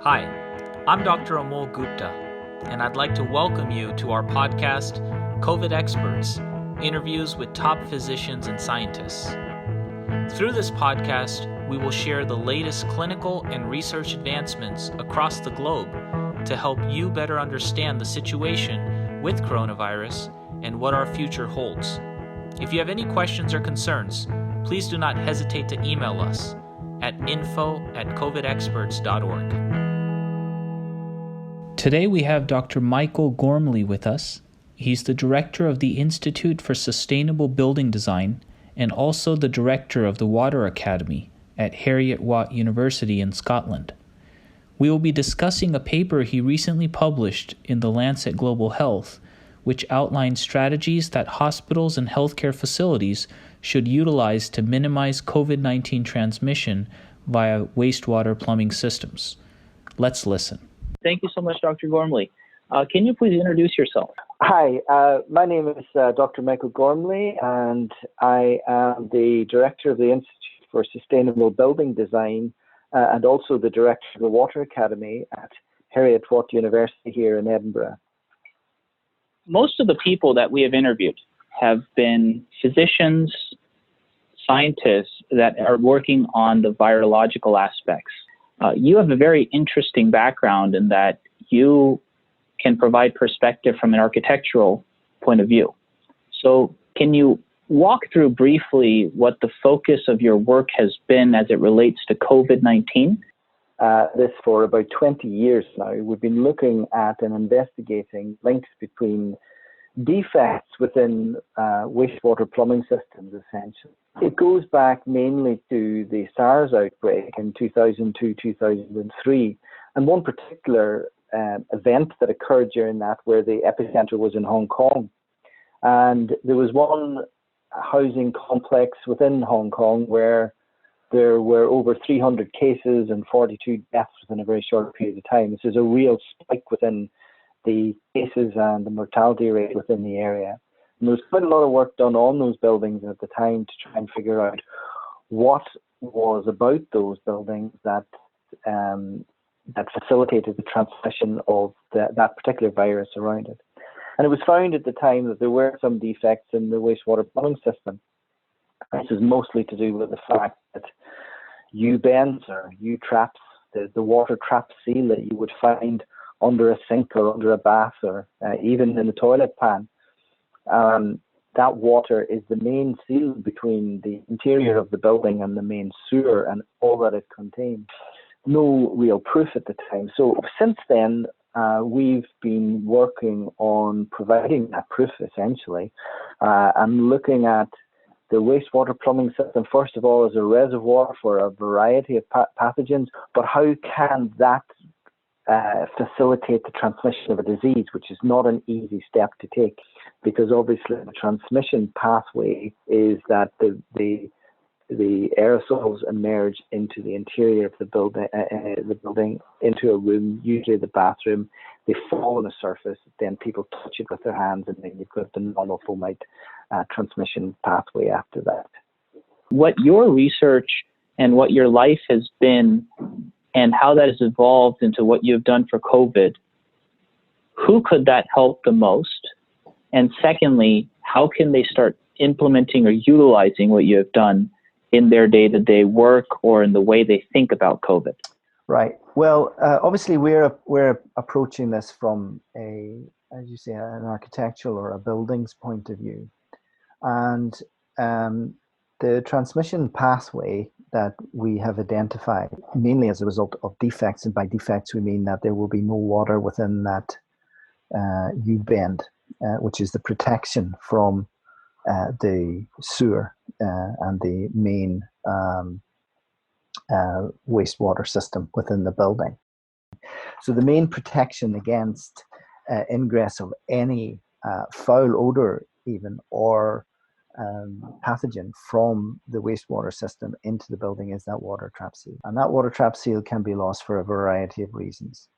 Hi, I'm Dr. Amol Gupta, and I'd like to welcome you to our podcast, COVID Experts, interviews with top physicians and scientists. Through this podcast, we will share the latest clinical and research advancements across the globe to help you better understand the situation with coronavirus and what our future holds. If you have any questions or concerns, please do not hesitate to email us at info@covidexperts.org. Today we have Dr. Michael Gormley with us. He's the director of the Institute for Sustainable Building Design and also the director of the Water Academy at Heriot-Watt University in Scotland. We will be discussing a paper he recently published in the Lancet Global Health, which outlines strategies that hospitals and healthcare facilities should utilize to minimize COVID-19 transmission via wastewater plumbing systems. Let's listen. Thank you so much, Dr. Gormley. Can you please introduce yourself? Hi, my name is Dr. Michael Gormley, and I am the director of the Institute for Sustainable Building Design and also the director of the Water Academy at Heriot-Watt University here in Edinburgh. Most of the people that we have interviewed have been physicians, scientists that are working on the virological aspects. You have a very interesting background in that you can provide perspective from an architectural point of view. So can you walk through briefly what the focus of your work has been as it relates to COVID-19? This for about 20 years now. We've been looking at and investigating links between defects within wastewater plumbing systems, essentially. It goes back mainly to the SARS outbreak in 2002-2003, and one particular event that occurred during that where the epicenter was in Hong Kong. And there was one housing complex within Hong Kong where there were over 300 cases and 42 deaths within a very short period of time. This is a real spike within the cases and the mortality rate within the area. And there was quite a lot of work done on those buildings at the time to try and figure out what was about those buildings that facilitated the transmission of that particular virus around it. And it was found at the time that there were some defects in the wastewater plumbing system. This is mostly to do with the fact that U-bends or U-traps, the water trap seal that you would find under a sink or under a bath or even in the toilet pan, that water is the main seal between the interior of the building and the main sewer and all that it contains. No real proof at the time. So since then, we've been working on providing that proof essentially and looking at the wastewater plumbing system, first of all, as a reservoir for a variety of pathogens, but how can that facilitate the transmission of a disease, which is not an easy step to take, because obviously the transmission pathway is that the aerosols emerge into the interior of the building into a room, usually the bathroom. They fall on a surface, then people touch it with their hands, and then you've got the normal fomite transmission pathway after that. What your research and what your life has been and how that has evolved into what you've done for COVID, who could that help the most? And secondly, how can they start implementing or utilizing what you have done in their day-to-day work or in the way they think about COVID? Right. Well, obviously we're approaching this from an architectural or a buildings point of view. And the transmission pathway that we have identified, mainly as a result of defects, and by defects we mean that there will be no water within that U-bend, which is the protection from the sewer and the main wastewater system within the building. So the main protection against ingress of any foul odor even or pathogen from the wastewater system into the building is that water trap seal. And that water trap seal can be lost for a variety of reasons.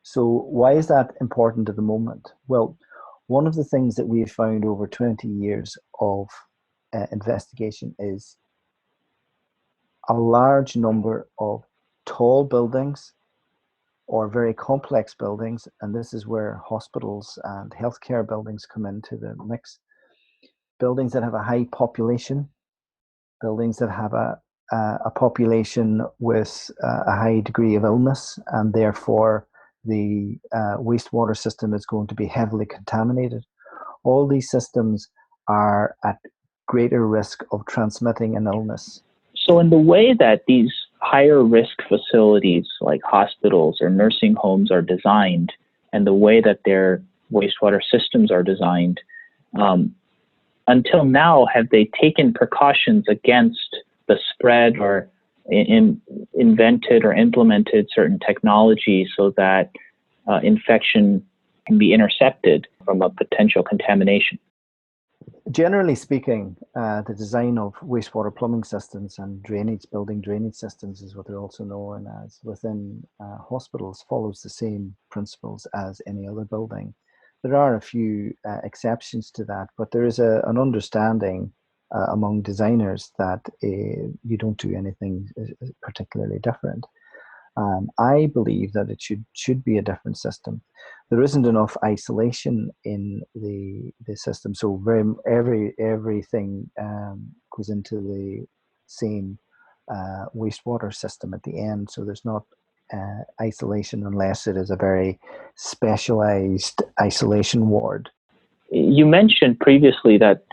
So why is that important at the moment? Well, one of the things that we've found over 20 years of investigation is a large number of tall buildings or very complex buildings, and this is where hospitals and healthcare buildings come into the mix. Buildings that have a high population, buildings that have a population with a high degree of illness, and therefore the wastewater system is going to be heavily contaminated. All these systems are at greater risk of transmitting an illness. So in the way that these higher risk facilities like hospitals or nursing homes are designed, and the way that their wastewater systems are designed, until now, have they taken precautions against the spread or invented or implemented certain technologies so that infection can be intercepted from a potential contamination? Generally speaking, the design of wastewater plumbing systems and building drainage systems is what they're also known as within hospitals, follows the same principles as any other building. There are a few exceptions to that, but there is an understanding among designers that you don't do anything particularly different. I believe that it should be a different system. There isn't enough isolation in the system, so everything goes into the same wastewater system at the end. So there's not isolation unless it is a very specialized isolation ward. You mentioned previously that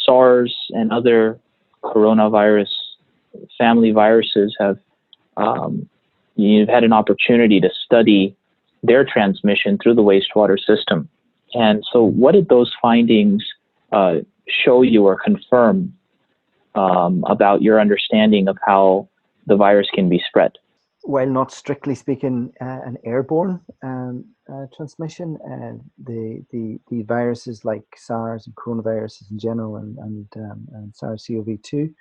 SARS and other coronavirus family viruses have you've had an opportunity to study their transmission through the wastewater system. And so what did those findings show you or confirm about your understanding of how the virus can be spread? While not strictly speaking an airborne transmission, the viruses like SARS and coronaviruses in general and SARS-CoV-2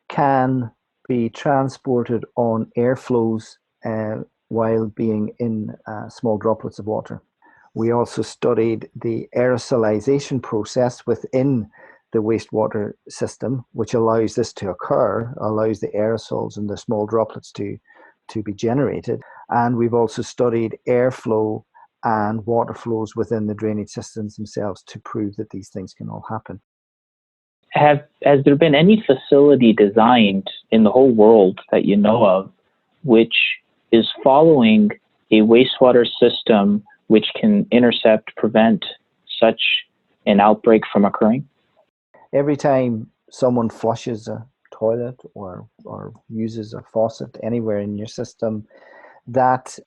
can be transported on airflows while being in small droplets of water. We also studied the aerosolization process within the wastewater system, which allows this to occur, allows the aerosols and the small droplets to be generated. And we've also studied airflow and water flows within the drainage systems themselves to prove that these things can all happen. Has there been any facility designed in the whole world that you know of which is following a wastewater system which can prevent such an outbreak from occurring? Every time someone flushes a toilet or uses a faucet anywhere in your system, that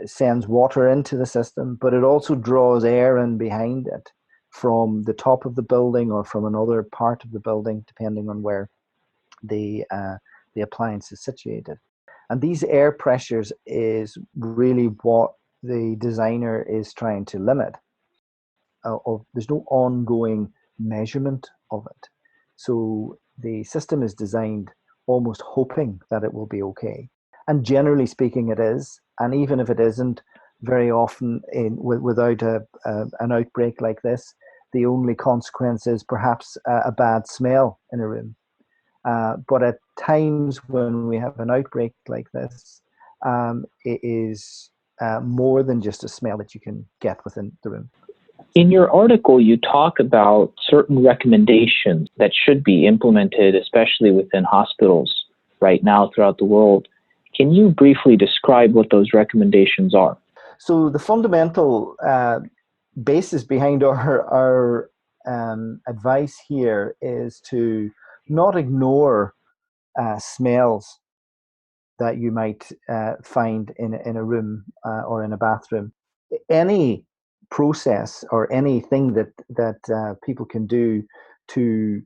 sends water into the system, but it also draws air in behind it from the top of the building or from another part of the building, depending on where the appliance is situated. And these air pressures is really what the designer is trying to limit. There's no ongoing measurement of it. So the system is designed almost hoping that it will be okay. And generally speaking, it is. And even if it isn't, very often without an outbreak like this, the only consequence is perhaps a bad smell in a room. But at times when we have an outbreak like this, it is more than just a smell that you can get within the room. In your article, you talk about certain recommendations that should be implemented, especially within hospitals right now throughout the world. Can you briefly describe what those recommendations are? So the fundamental basis behind our advice here is to not ignore smells that you might find in a room or in a bathroom. Any process or anything that people can do to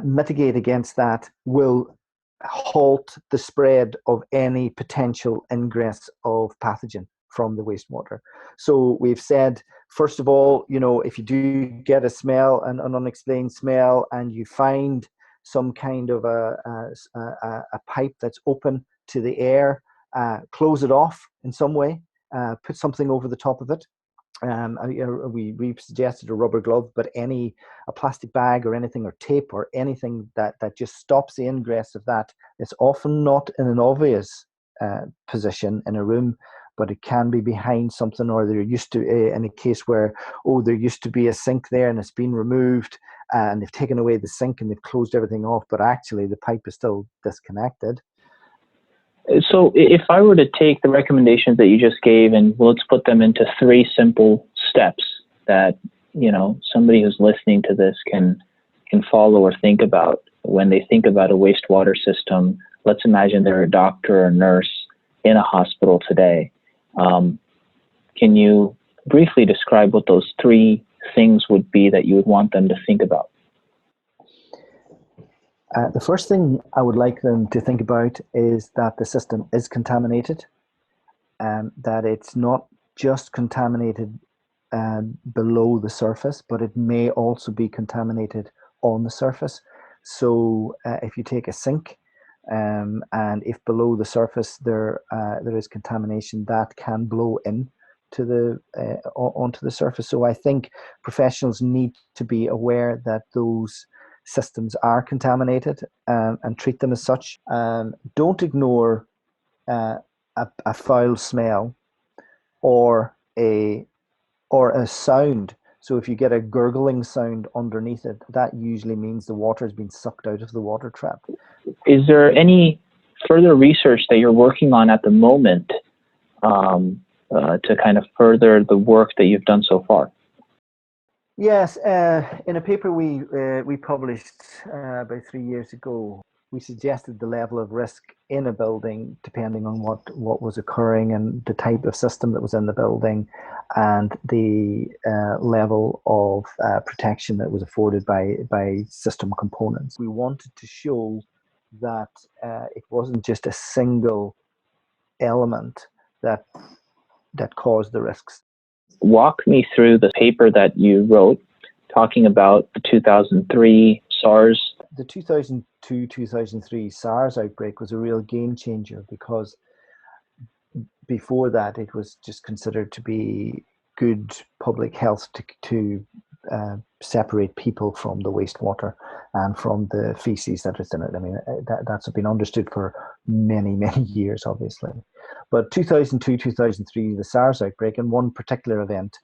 mitigate against that will halt the spread of any potential ingress of pathogen from the wastewater. So we've said, first of all, if you do get a smell, an unexplained smell, and you find some kind of a pipe that's open to the air, close it off in some way, put something over the top of it. We suggested a rubber glove, but a plastic bag or anything, or tape or anything that just stops the ingress of that. It's often not in an obvious position in a room, but it can be behind something, or there used to, in a case where, there used to be a sink there and it's been removed and they've taken away the sink and they've closed everything off, but actually the pipe is still disconnected. So if I were to take the recommendations that you just gave and let's put them into 3 simple steps that, somebody who's listening to this can follow or think about when they think about a wastewater system. Let's imagine they're a doctor or nurse in a hospital today. Can you briefly describe what those 3 things would be that you would want them to think about? The first thing I would like them to think about is that the system is contaminated, that it's not just contaminated below the surface, but it may also be contaminated on the surface. So if you take a sink, and if below the surface there is contamination, that can blow in to onto the surface. So I think professionals need to be aware that those systems are contaminated and treat them as such. Don't ignore a foul smell or a sound. So if you get a gurgling sound underneath it, that usually means the water has been sucked out of the water trap. Is there any further research that you're working on at the moment to kind of further the work that you've done so far? Yes, in a paper we published about 3 years ago, we suggested the level of risk in a building depending on what was occurring and the type of system that was in the building and the level of protection that was afforded by system components. We wanted to show that it wasn't just a single element that caused the risks. Walk me through the paper that you wrote talking about the 2003 SARS. The 2002-2003 SARS outbreak was a real game changer because before that it was just considered to be good public health to separate people from the wastewater and from the feces that is in it. I mean, that's been understood for many, many years, obviously. But 2002-2003, the SARS outbreak, and one particular event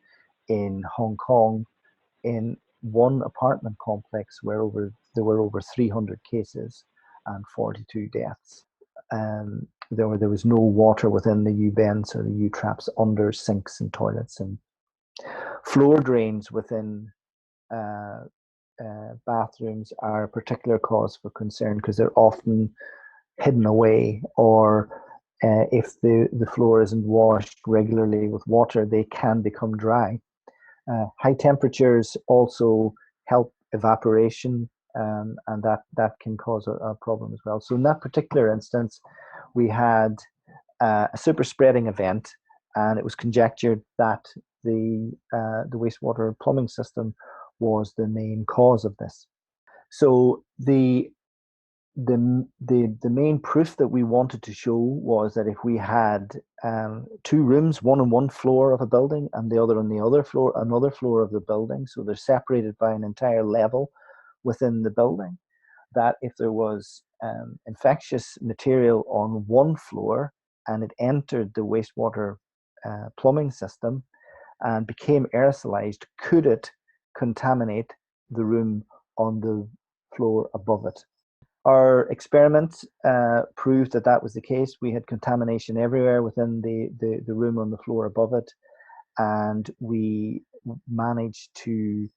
in Hong Kong, in one apartment complex where there were over 300 cases and 42 deaths. There was no water within the U-bends or the U-traps under sinks and toilets, and floor drains within bathrooms are a particular cause for concern because they're often hidden away, or if the floor isn't washed regularly with water, they can become dry. High temperatures also help evaporation, and that can cause a problem as well. So in that particular instance, we had a super spreading event, and it was conjectured that the wastewater plumbing system was the main cause of this. So the main proof that we wanted to show was that if we had 2 rooms, one on one floor of a building and the other on the other floor, another floor of the building, so they're separated by an entire level within the building, that if there was infectious material on one floor and it entered the wastewater plumbing system and became aerosolized, could it contaminate the room on the floor above it? Our experiment proved that was the case. We had contamination everywhere within the room on the floor above it, and we managed to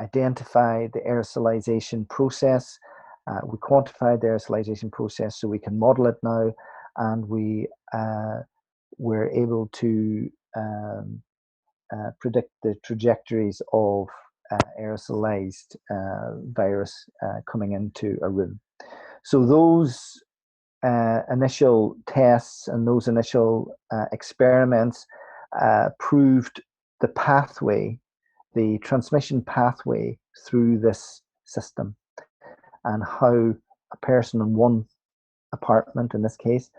identify the aerosolization process. We quantified the aerosolization process so we can model it now, and we were able to predict the trajectories of aerosolized virus coming into a room. So those initial tests and those initial experiments proved the pathway, the transmission pathway through this system, and how a person in one apartment, in this case,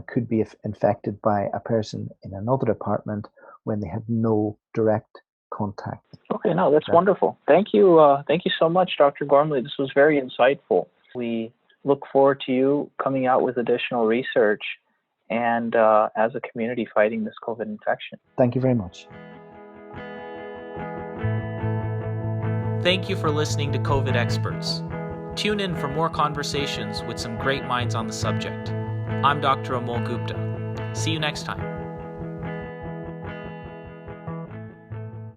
could be infected by a person in another apartment when they had no direct contact. Okay, no, that's wonderful. Thank you so much, Dr. Gormley. This was very insightful. We look forward to you coming out with additional research and as a community fighting this COVID infection. Thank you very much. Thank you for listening to COVID Experts. Tune in for more conversations with some great minds on the subject. I'm Dr. Amol Gupta. See you next time.